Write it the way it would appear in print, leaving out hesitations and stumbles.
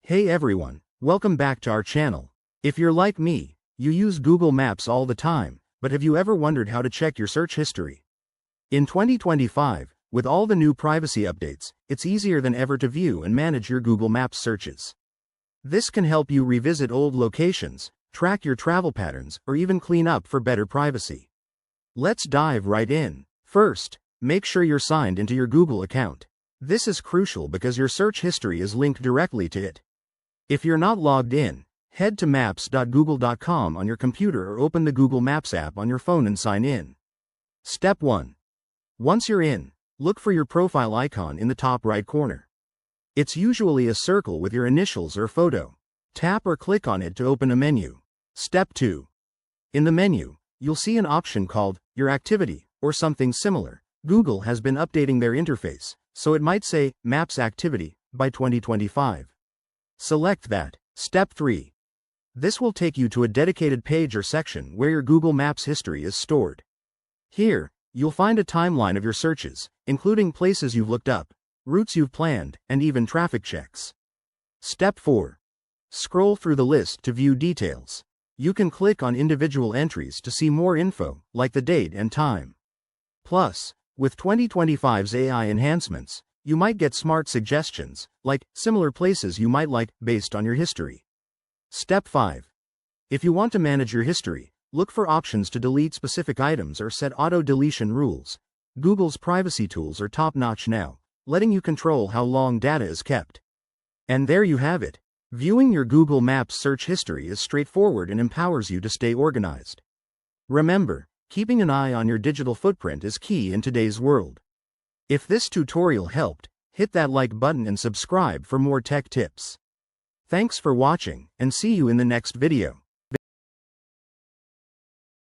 Hey everyone, welcome back to our channel. If you're like me, you use Google Maps all the time, but have you ever wondered how to check your search history? In 2025, with all the new privacy updates, it's easier than ever to view and manage your Google Maps searches. This can help you revisit old locations, track your travel patterns, or even clean up for better privacy. Let's dive right in. First, make sure you're signed into your Google account. This is crucial because your search history is linked directly to it. If you're not logged in, head to maps.google.com on your computer or open the Google Maps app on your phone and sign in. Step 1. Once you're in, look for your profile icon in the top right corner. It's usually a circle with your initials or photo. Tap or click on it to open a menu. Step 2. In the menu, you'll see an option called Your Activity or something similar. Google has been updating their interface, so it might say Maps Activity by 2025. Select that. Step 3. This will take you to a dedicated page or section where your Google Maps history is stored. Here, you'll find a timeline of your searches, including places you've looked up, routes you've planned, and even traffic checks. Step 4. Scroll through the list to view details. You can click on individual entries to see more info, like the date and time. Plus, with 2025's AI enhancements, you might get smart suggestions, like similar places you might like based on your history. Step 5. If you want to manage your history, look for options to delete specific items or set auto-deletion rules. Google's privacy tools are top-notch now, letting you control how long data is kept. And there you have it. Viewing your Google Maps search history is straightforward and empowers you to stay organized. Remember, keeping an eye on your digital footprint is key in today's world. If this tutorial helped, hit that like button and subscribe for more tech tips. Thanks for watching, and see you in the next video.